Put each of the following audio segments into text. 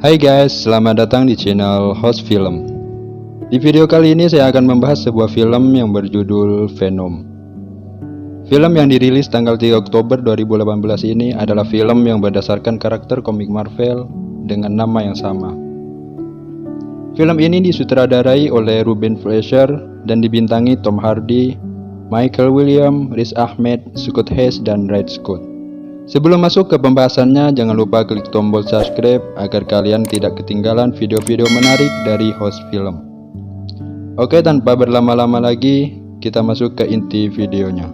Hai guys, selamat datang di channel Host Film. Di video kali ini saya akan membahas sebuah film yang berjudul Venom. Film yang dirilis tanggal 3 Oktober 2018 ini adalah film yang berdasarkan karakter komik Marvel dengan nama yang sama. Film ini disutradarai oleh Ruben Fleischer dan dibintangi Tom Hardy, Michael Williams, Riz Ahmed, Scott Hayes, dan Red Scott. Sebelum masuk ke pembahasannya, jangan lupa klik tombol subscribe agar kalian tidak ketinggalan video-video menarik dari Host Film. Oke, tanpa berlama-lama lagi, kita masuk ke inti videonya.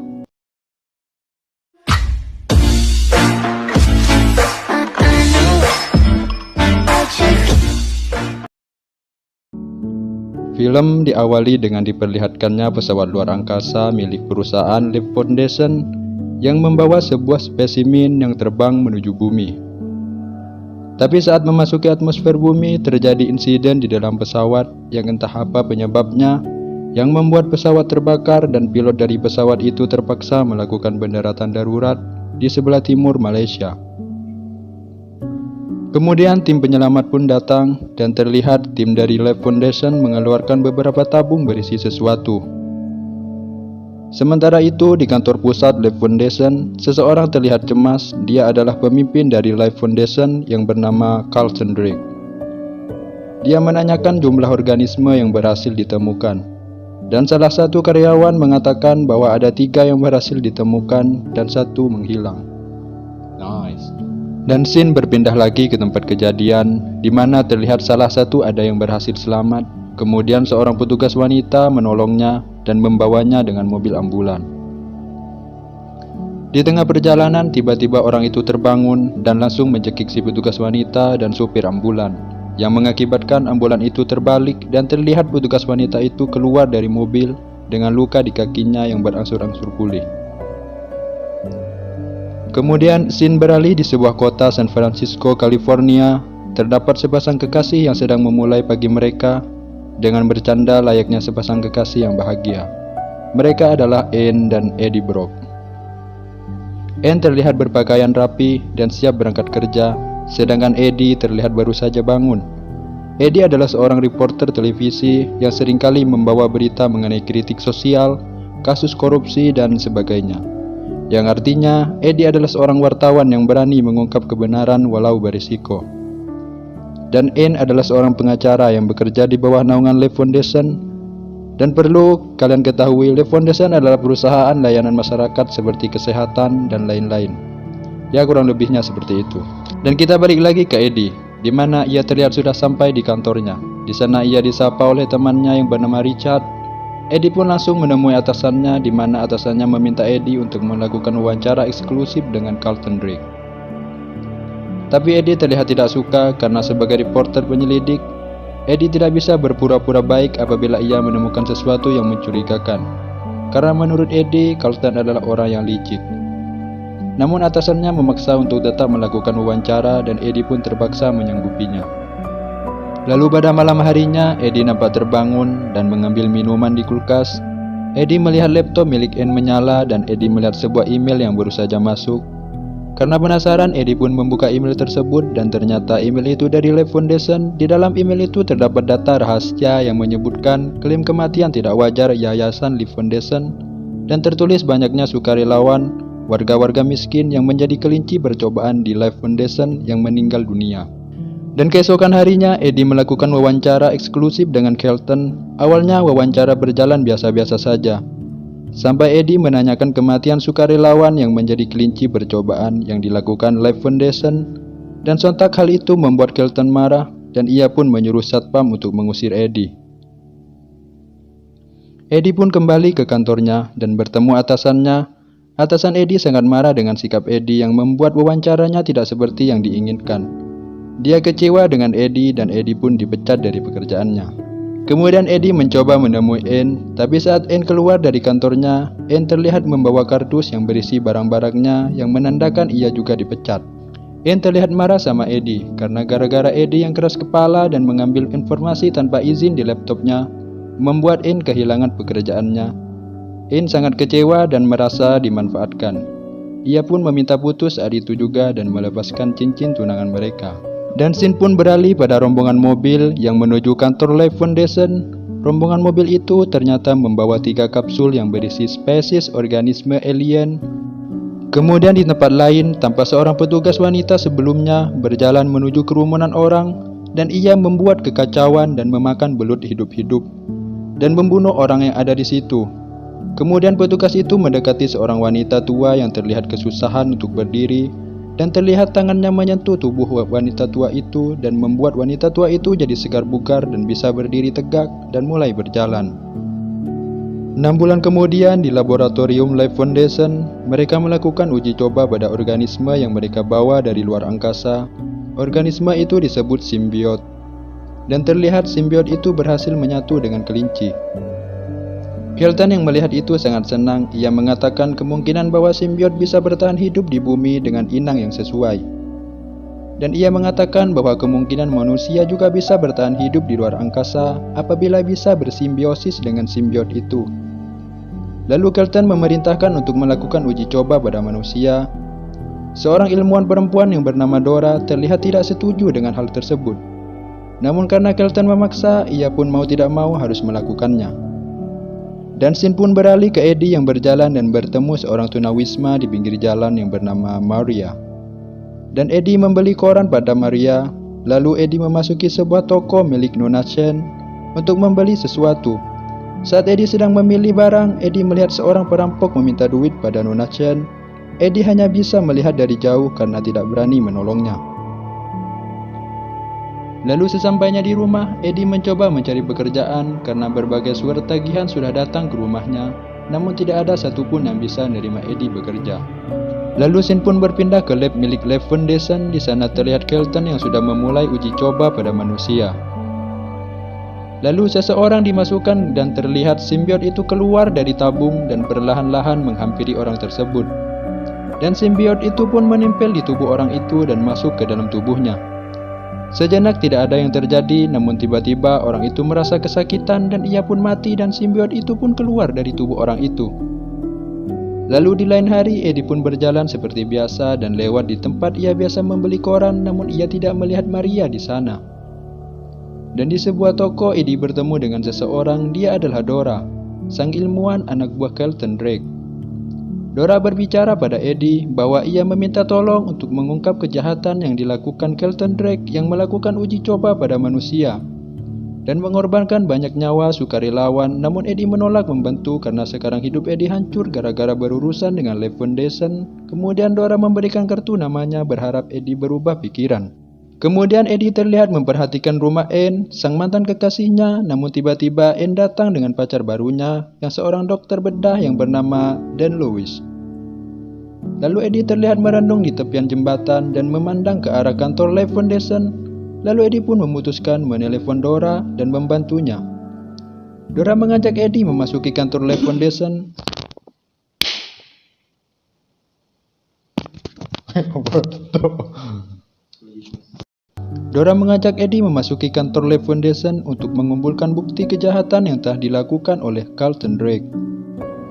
Film diawali dengan diperlihatkannya pesawat luar angkasa milik perusahaan Life Foundation yang membawa sebuah spesimen yang terbang menuju bumi. Tapi saat memasuki atmosfer bumi, terjadi insiden di dalam pesawat yang entah apa penyebabnya, yang membuat pesawat terbakar dan pilot dari pesawat itu terpaksa melakukan pendaratan darurat di sebelah timur Malaysia. Kemudian tim penyelamat pun datang dan terlihat tim dari Life Foundation mengeluarkan beberapa tabung berisi sesuatu. Sementara itu, di kantor pusat Life Foundation, seseorang terlihat cemas. Dia adalah pemimpin dari Life Foundation yang bernama Carlton Drake. Dia menanyakan jumlah organisme yang berhasil ditemukan, dan salah satu karyawan mengatakan bahwa ada 3 yang berhasil ditemukan dan 1 menghilang. Nice. Dan scene berpindah lagi ke tempat kejadian, di mana terlihat salah satu ada yang berhasil selamat. Kemudian seorang petugas wanita menolongnya dan membawanya dengan mobil ambulan. Di tengah perjalanan, tiba-tiba orang itu terbangun dan langsung mencekik si petugas wanita dan supir ambulan, yang mengakibatkan ambulan itu terbalik dan terlihat petugas wanita itu keluar dari mobil dengan luka di kakinya yang berangsur-angsur pulih. Kemudian scene beralih di sebuah kota San Francisco, California. Terdapat sepasang kekasih yang sedang memulai pagi mereka dengan bercanda layaknya sepasang kekasih yang bahagia. Mereka adalah Anne dan Eddie Brock. Anne terlihat berpakaian rapi dan siap berangkat kerja, sedangkan Eddie terlihat baru saja bangun. Eddie adalah seorang reporter televisi yang seringkali membawa berita mengenai kritik sosial, kasus korupsi, dan sebagainya. Yang artinya, Eddie adalah seorang wartawan yang berani mengungkap kebenaran walau berisiko. Dan Anne adalah seorang pengacara yang bekerja di bawah naungan Life Foundation. Dan perlu kalian ketahui, Life Foundation adalah perusahaan layanan masyarakat seperti kesehatan dan lain-lain. Ya, kurang lebihnya seperti itu. Dan kita balik lagi ke Eddie, di mana ia terlihat sudah sampai di kantornya. Di sana ia disapa oleh temannya yang bernama Richard. Eddie pun langsung menemui atasannya, di mana atasannya meminta Eddie untuk melakukan wawancara eksklusif dengan Carlton Drake. Tapi Eddie terlihat tidak suka karena sebagai reporter penyelidik, Eddie tidak bisa berpura-pura baik apabila ia menemukan sesuatu yang mencurigakan. Karena menurut Eddie, Carlton adalah orang yang licik. Namun atasannya memaksa untuk tetap melakukan wawancara dan Eddie pun terpaksa menyanggupinya. Lalu pada malam harinya, Eddie nampak terbangun dan mengambil minuman di kulkas. Eddie melihat laptop milik Anne menyala dan Eddie melihat sebuah email yang baru saja masuk. Karena penasaran, Eddie pun membuka email tersebut dan ternyata email itu dari Life Foundation. Di dalam email itu terdapat data rahasia yang menyebutkan klaim kematian tidak wajar Yayasan Life Foundation dan tertulis banyaknya sukarelawan, warga-warga miskin yang menjadi kelinci percobaan di Life Foundation yang meninggal dunia. Dan keesokan harinya, Eddie melakukan wawancara eksklusif dengan Carlton. Awalnya wawancara berjalan biasa-biasa saja, sampai Eddie menanyakan kematian sukarelawan yang menjadi kelinci percobaan yang dilakukan Life Foundation, dan sontak hal itu membuat Carlton marah dan ia pun menyuruh satpam untuk mengusir Eddie. Eddie pun kembali ke kantornya dan bertemu atasannya. Atasan Eddie sangat marah dengan sikap Eddie yang membuat wawancaranya tidak seperti yang diinginkan. Dia kecewa dengan Eddie dan Eddie pun dipecat dari pekerjaannya. Kemudian Eddie mencoba menemui Anne, tapi saat Anne keluar dari kantornya, Anne terlihat membawa kardus yang berisi barang-barangnya yang menandakan ia juga dipecat. Anne terlihat marah sama Eddie karena gara-gara Eddie yang keras kepala dan mengambil informasi tanpa izin di laptopnya, membuat Anne kehilangan pekerjaannya. Anne sangat kecewa dan merasa dimanfaatkan. Ia pun meminta putus saat itu juga dan melepaskan cincin tunangan mereka. Dan scene pun beralih pada rombongan mobil yang menuju kantor Life Foundation. Rombongan mobil itu ternyata membawa 3 kapsul yang berisi spesies organisme alien. Kemudian di tempat lain, tampak seorang petugas wanita sebelumnya berjalan menuju kerumunan orang dan ia membuat kekacauan dan memakan belut hidup-hidup dan membunuh orang yang ada di situ. Kemudian petugas itu mendekati seorang wanita tua yang terlihat kesusahan untuk berdiri dan terlihat tangannya menyentuh tubuh wanita tua itu dan membuat wanita tua itu jadi segar bugar dan bisa berdiri tegak dan mulai berjalan. 6 bulan kemudian di laboratorium Life Foundation, mereka melakukan uji coba pada organisme yang mereka bawa dari luar angkasa. Organisme itu disebut simbiot, dan terlihat simbiot itu berhasil menyatu dengan kelinci. Kelton yang melihat itu sangat senang. Ia mengatakan kemungkinan bahwa simbiot bisa bertahan hidup di bumi dengan inang yang sesuai. Dan ia mengatakan bahwa kemungkinan manusia juga bisa bertahan hidup di luar angkasa apabila bisa bersimbiosis dengan simbiot itu. Lalu Kelton memerintahkan untuk melakukan uji coba pada manusia. Seorang ilmuwan perempuan yang bernama Dora terlihat tidak setuju dengan hal tersebut. Namun karena Kelton memaksa, ia pun mau tidak mau harus melakukannya. Dan scene pun beralih ke Eddie yang berjalan dan bertemu seorang tunawisma di pinggir jalan yang bernama Maria. Dan Eddie membeli koran pada Maria. Lalu Eddie memasuki sebuah toko milik Nona Chen untuk membeli sesuatu. Saat Eddie sedang memilih barang, Eddie melihat seorang perampok meminta duit pada Nona Chen. Eddie hanya bisa melihat dari jauh karena tidak berani menolongnya. Lalu sesampainya di rumah, Eddie mencoba mencari pekerjaan karena berbagai surat tagihan sudah datang ke rumahnya, namun tidak ada satupun yang bisa menerima Eddie bekerja. Lalu scene pun berpindah ke lab milik Life Foundation. Di sana terlihat Kelton yang sudah memulai uji coba pada manusia. Lalu seseorang dimasukkan dan terlihat simbiot itu keluar dari tabung dan perlahan-lahan menghampiri orang tersebut. Dan simbiot itu pun menempel di tubuh orang itu dan masuk ke dalam tubuhnya. Sejenak tidak ada yang terjadi, namun tiba-tiba orang itu merasa kesakitan dan ia pun mati dan simbiot itu pun keluar dari tubuh orang itu. Lalu di lain hari, Eddie pun berjalan seperti biasa dan lewat di tempat ia biasa membeli koran, namun ia tidak melihat Maria di sana. Dan di sebuah toko, Eddie bertemu dengan seseorang. Dia adalah Dora, sang ilmuwan anak buah Kelton Drake. Dora berbicara pada Eddie bahwa ia meminta tolong untuk mengungkap kejahatan yang dilakukan Kelton Drake yang melakukan uji coba pada manusia dan mengorbankan banyak nyawa sukarelawan. Namun Eddie menolak membantu karena sekarang hidup Eddie hancur gara-gara berurusan dengan Life Foundation. Kemudian Dora memberikan kartu namanya berharap Eddie berubah pikiran. Kemudian Eddie terlihat memperhatikan rumah Anne, sang mantan kekasihnya. Namun tiba-tiba Anne datang dengan pacar barunya yang seorang dokter bedah yang bernama Dan Lewis. Lalu Eddie terlihat merenung di tepian jembatan dan memandang ke arah kantor Life Foundation. Lalu Eddie pun memutuskan menelepon Dora dan membantunya. Dora mengajak Eddie memasuki kantor Life Foundation. Dora mengajak Eddie memasuki kantor Life Foundation untuk mengumpulkan bukti kejahatan yang telah dilakukan oleh Kelton Drake.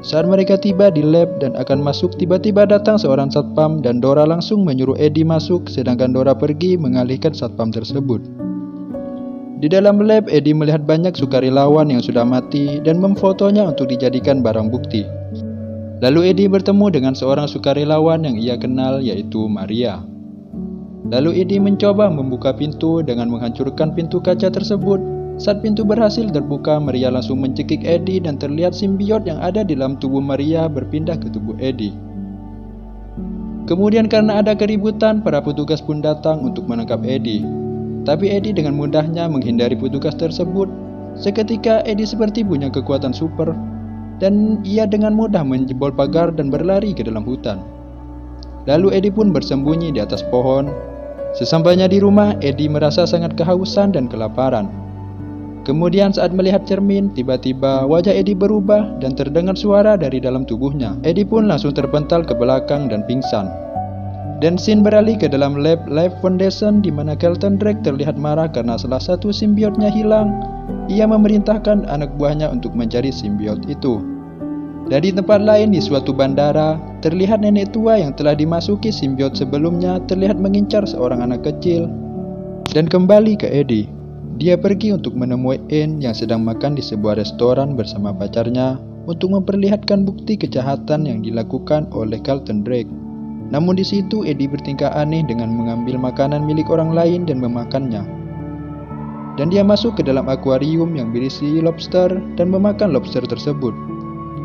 Saat mereka tiba di lab dan akan masuk, tiba-tiba datang seorang satpam dan Dora langsung menyuruh Eddie masuk, sedangkan Dora pergi mengalihkan satpam tersebut. Di dalam lab, Eddie melihat banyak sukarelawan yang sudah mati dan memfotonya untuk dijadikan barang bukti. Lalu Eddie bertemu dengan seorang sukarelawan yang ia kenal, yaitu Maria. Lalu Eddie mencoba membuka pintu dengan menghancurkan pintu kaca tersebut. Saat pintu berhasil terbuka, Maria langsung mencekik Eddie dan terlihat simbiot yang ada di dalam tubuh Maria berpindah ke tubuh Eddie. Kemudian karena ada keributan, para petugas pun datang untuk menangkap Eddie. Tapi Eddie dengan mudahnya menghindari petugas tersebut. Seketika Eddie seperti punya kekuatan super dan ia dengan mudah menjebol pagar dan berlari ke dalam hutan. Lalu Eddie pun bersembunyi di atas pohon. Sesampainya di rumah, Eddie merasa sangat kehausan dan kelaparan. Kemudian saat melihat cermin, tiba-tiba wajah Eddie berubah dan terdengar suara dari dalam tubuhnya. Eddie pun langsung terpental ke belakang dan pingsan. Dan scene beralih ke dalam lab Life Foundation di mana Kelton Drake terlihat marah karena salah satu simbiotnya hilang. Ia memerintahkan anak buahnya untuk mencari simbiot itu. Dan di tempat lain di suatu bandara, terlihat nenek tua yang telah dimasuki simbiot sebelumnya terlihat mengincar seorang anak kecil. dan kembali ke Eddie. Dia pergi untuk menemui Anne yang sedang makan di sebuah restoran bersama pacarnya untuk memperlihatkan bukti kejahatan yang dilakukan oleh Carlton Drake. Namun di situ Eddie bertingkah aneh dengan mengambil makanan milik orang lain dan memakannya. Dan dia masuk ke dalam akuarium yang berisi lobster dan memakan lobster tersebut.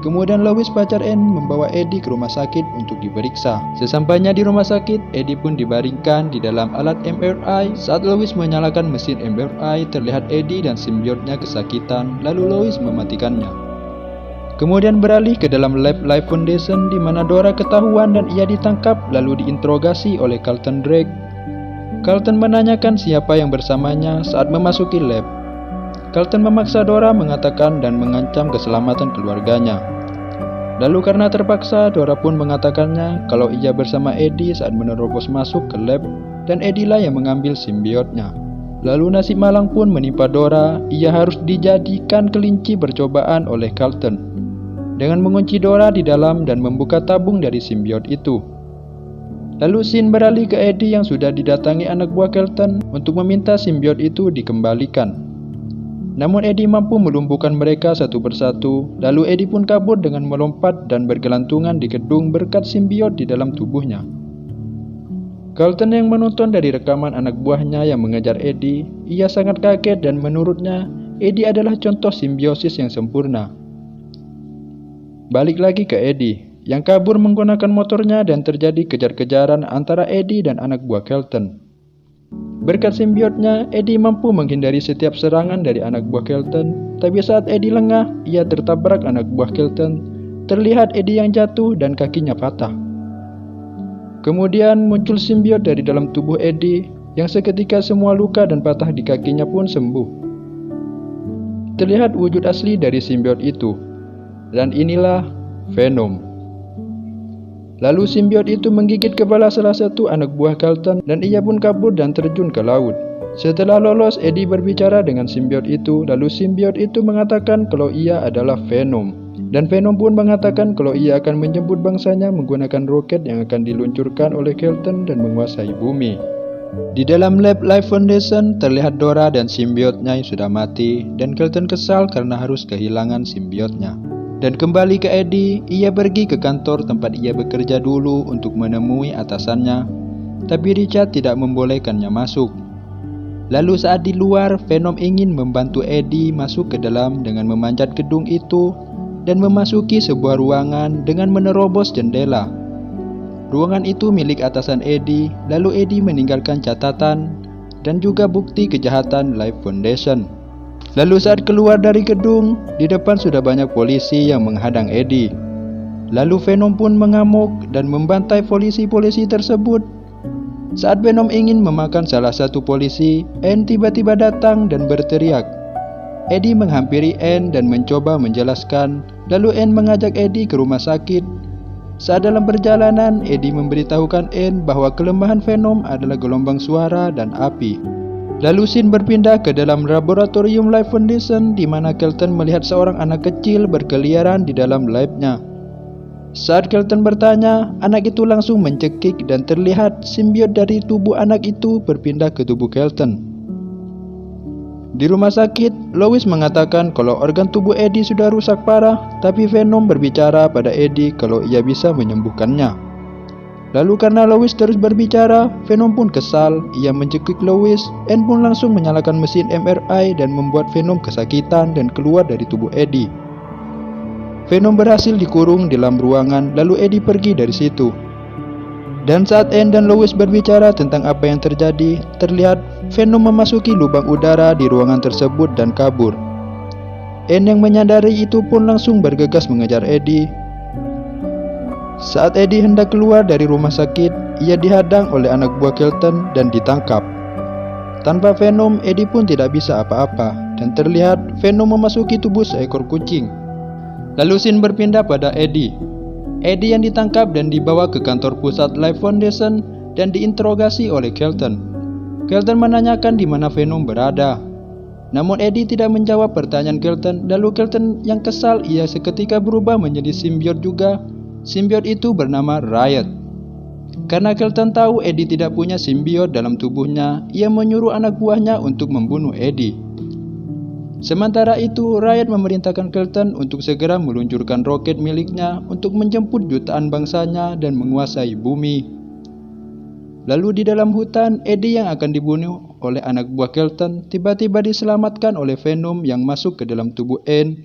Kemudian Lois, pacar Anne, membawa Eddie ke rumah sakit untuk diperiksa. Sesampainya di rumah sakit, Eddie pun dibaringkan di dalam alat MRI. Saat Lois menyalakan mesin MRI, terlihat Eddie dan simbiotnya kesakitan, lalu Lois mematikannya. Kemudian beralih ke dalam lab Life Foundation di mana Dora ketahuan dan ia ditangkap lalu diinterogasi oleh Carlton Drake. Carlton menanyakan siapa yang bersamanya saat memasuki lab. Carlton memaksa Dora mengatakan dan mengancam keselamatan keluarganya. Lalu karena terpaksa, Dora pun mengatakannya kalau ia bersama Eddie saat menerobos masuk ke lab dan Eddie lah yang mengambil simbiotnya. Lalu nasib malang pun menimpa Dora, ia harus dijadikan kelinci percobaan oleh Carlton dengan mengunci Dora di dalam dan membuka tabung dari simbiot itu. Lalu scene beralih ke Eddie yang sudah didatangi anak buah Carlton untuk meminta simbiot itu dikembalikan. Namun Eddie mampu melumpuhkan mereka satu persatu, lalu Eddie pun kabur dengan melompat dan bergelantungan di gedung berkat simbiot di dalam tubuhnya. Carlton yang menonton dari rekaman anak buahnya yang mengejar Eddie, ia sangat kaget dan menurutnya Eddie adalah contoh simbiosis yang sempurna. Balik lagi ke Eddie, yang kabur menggunakan motornya dan terjadi kejar-kejaran antara Eddie dan anak buah Carlton. Berkat simbiotnya, Eddie mampu menghindari setiap serangan dari anak buah Carlton, tapi saat Eddie lengah, ia tertabrak anak buah Carlton. Terlihat Eddie yang jatuh dan kakinya patah. Kemudian muncul simbiot dari dalam tubuh Eddie, yang seketika semua luka dan patah di kakinya pun sembuh. Terlihat wujud asli dari simbiot itu, dan inilah Venom. Lalu simbiot itu menggigit kepala salah satu anak buah Carlton dan ia pun kabur dan terjun ke laut. Setelah lolos, Eddie berbicara dengan simbiot itu, lalu simbiot itu mengatakan kalau ia adalah Venom. Dan Venom pun mengatakan kalau ia akan menjemput bangsanya menggunakan roket yang akan diluncurkan oleh Carlton dan menguasai bumi. Di dalam lab Life Foundation, terlihat Dora dan simbiotnya yang sudah mati, dan Carlton kesal karena harus kehilangan simbiotnya. Dan kembali ke Eddie, ia pergi ke kantor tempat ia bekerja dulu untuk menemui atasannya, tapi Richard tidak membolehkannya masuk. Lalu saat di luar, Venom ingin membantu Eddie masuk ke dalam dengan memanjat gedung itu dan memasuki sebuah ruangan dengan menerobos jendela. Ruangan itu milik atasan Eddie, lalu Eddie meninggalkan catatan dan juga bukti kejahatan Life Foundation. Lalu saat keluar dari gedung, di depan sudah banyak polisi yang menghadang Eddie. Lalu Venom pun mengamuk dan membantai polisi-polisi tersebut. Saat Venom ingin memakan salah satu polisi, Anne tiba-tiba datang dan berteriak. Eddie menghampiri Anne dan mencoba menjelaskan, lalu Anne mengajak Eddie ke rumah sakit. Saat dalam perjalanan, Eddie memberitahukan Anne bahwa kelemahan Venom adalah gelombang suara dan api. Lalu scene berpindah ke dalam laboratorium Life Foundation di mana Carlton melihat seorang anak kecil berkeliaran di dalam lab-nya. Saat Carlton bertanya, anak itu langsung mencekik dan terlihat simbiot dari tubuh anak itu berpindah ke tubuh Carlton. Di rumah sakit, Lois mengatakan kalau organ tubuh Eddie sudah rusak parah, tapi Venom berbicara pada Eddie kalau ia bisa menyembuhkannya. Lalu karena Lois terus berbicara, Venom pun kesal, ia mencekik Lois. Anne pun langsung menyalakan mesin MRI dan membuat Venom kesakitan dan keluar dari tubuh Eddie. Venom berhasil dikurung di dalam ruangan, lalu Eddie pergi dari situ. Dan saat Anne dan Lois berbicara tentang apa yang terjadi, terlihat Venom memasuki lubang udara di ruangan tersebut dan kabur. Anne yang menyadari itu pun langsung bergegas mengejar Eddie. Saat Eddie hendak keluar dari rumah sakit, ia dihadang oleh anak buah Carlton dan ditangkap. Tanpa Venom, Eddie pun tidak bisa apa-apa, dan terlihat Venom memasuki tubuh seekor kucing. Lalu scene berpindah pada Eddie. Eddie yang ditangkap dan dibawa ke kantor pusat Life Foundation dan diinterogasi oleh Carlton. Carlton menanyakan di mana Venom berada. Namun Eddie tidak menjawab pertanyaan Carlton, lalu Carlton yang kesal ia seketika berubah menjadi simbiot juga. Simbiot itu bernama Riot. Karena Kelton tahu Eddie tidak punya simbiot dalam tubuhnya, ia menyuruh anak buahnya untuk membunuh Eddie. Sementara itu, Riot memerintahkan Kelton untuk segera meluncurkan roket miliknya untuk menjemput jutaan bangsanya dan menguasai bumi. Lalu di dalam hutan, Eddie yang akan dibunuh oleh anak buah Kelton tiba-tiba diselamatkan oleh Venom yang masuk ke dalam tubuh Anne.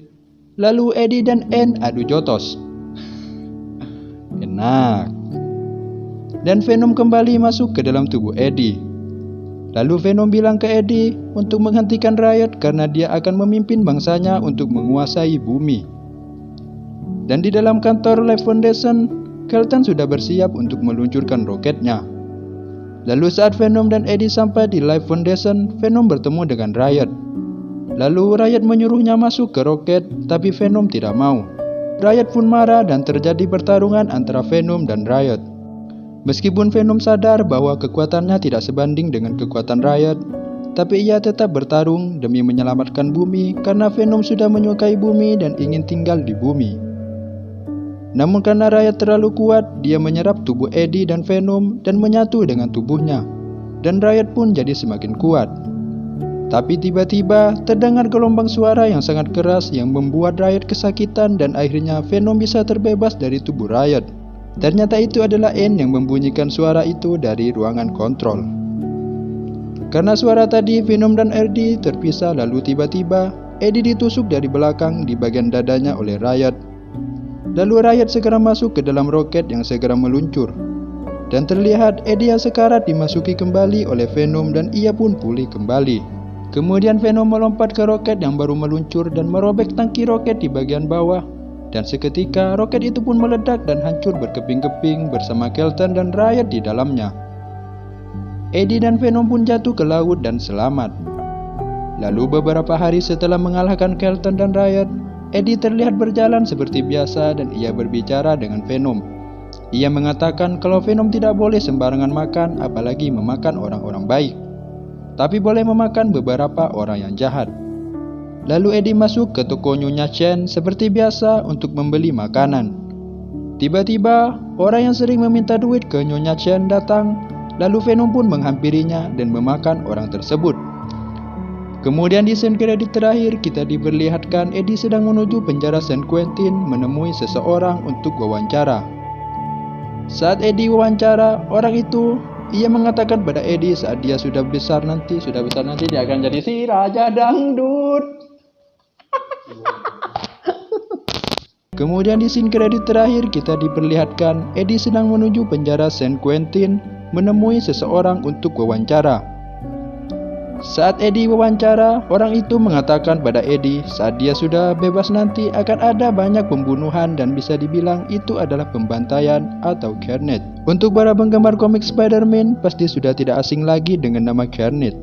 Lalu Eddie dan Anne adu jotos. Enak. Dan Venom kembali masuk ke dalam tubuh Eddie. Lalu Venom bilang ke Eddie untuk menghentikan Riot karena dia akan memimpin bangsanya untuk menguasai bumi. Dan di dalam kantor Life Foundation, Kelton sudah bersiap untuk meluncurkan roketnya. Lalu saat Venom dan Eddie sampai di Life Foundation, Venom bertemu dengan Riot. Lalu Riot menyuruhnya masuk ke roket, tapi Venom tidak mau. Riot pun marah dan terjadi pertarungan antara Venom dan Riot. Meskipun Venom sadar bahwa kekuatannya tidak sebanding dengan kekuatan Riot, tapi ia tetap bertarung demi menyelamatkan bumi karena Venom sudah menyukai bumi dan ingin tinggal di bumi. Namun karena Riot terlalu kuat, dia menyerap tubuh Eddie dan Venom dan menyatu dengan tubuhnya. Dan Riot pun jadi semakin kuat. Tapi tiba-tiba terdengar gelombang suara yang sangat keras yang membuat Riot kesakitan dan akhirnya Venom bisa terbebas dari tubuh Riot. Ternyata itu adalah Anne yang membunyikan suara itu dari ruangan kontrol. Karena suara tadi, Venom dan Eddie terpisah lalu tiba-tiba Eddie ditusuk dari belakang di bagian dadanya oleh Riot. Lalu Riot segera masuk ke dalam roket yang segera meluncur. Dan terlihat Eddie yang sekarat dimasuki kembali oleh Venom dan ia pun pulih kembali. Kemudian Venom melompat ke roket yang baru meluncur dan merobek tangki roket di bagian bawah. Dan seketika roket itu pun meledak dan hancur berkeping-keping bersama Kelton dan Riot di dalamnya. Eddie dan Venom pun jatuh ke laut dan selamat. Lalu beberapa hari setelah mengalahkan Kelton dan Riot, Eddie terlihat berjalan seperti biasa dan ia berbicara dengan Venom. Ia mengatakan kalau Venom tidak boleh sembarangan makan, apalagi memakan orang-orang baik, tapi boleh memakan beberapa orang yang jahat. Lalu Eddie masuk ke toko Nyonya Chen seperti biasa untuk membeli makanan. Tiba-tiba, orang yang sering meminta duit ke Nyonya Chen datang, lalu Venom pun menghampirinya dan memakan orang tersebut. Kemudian di scene kredit terakhir kita diperlihatkan Eddie sedang menuju penjara San Quentin menemui seseorang untuk wawancara. Saat Eddie wawancara, orang itu ia mengatakan pada Eddie saat dia sudah besar nanti dia akan jadi si Raja Dangdut. Kemudian di scene kredit terakhir kita diperlihatkan Eddie sedang menuju penjara San Quentin menemui seseorang untuk wawancara. Saat Eddie wawancara, orang itu mengatakan pada Eddie saat dia sudah bebas nanti akan ada banyak pembunuhan dan bisa dibilang itu adalah pembantaian atau Carnage. Untuk para penggemar komik Spider-Man pasti sudah tidak asing lagi dengan nama Carnage.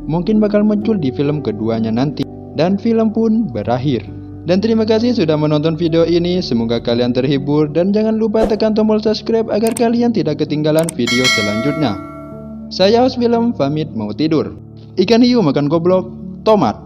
Mungkin bakal muncul di film keduanya nanti. Dan film pun berakhir. Dan terima kasih sudah menonton video ini, semoga kalian terhibur dan jangan lupa tekan tombol subscribe agar kalian tidak ketinggalan video selanjutnya. Saya host film pamit mau tidur. Ikan hiu makan goblok, tomat.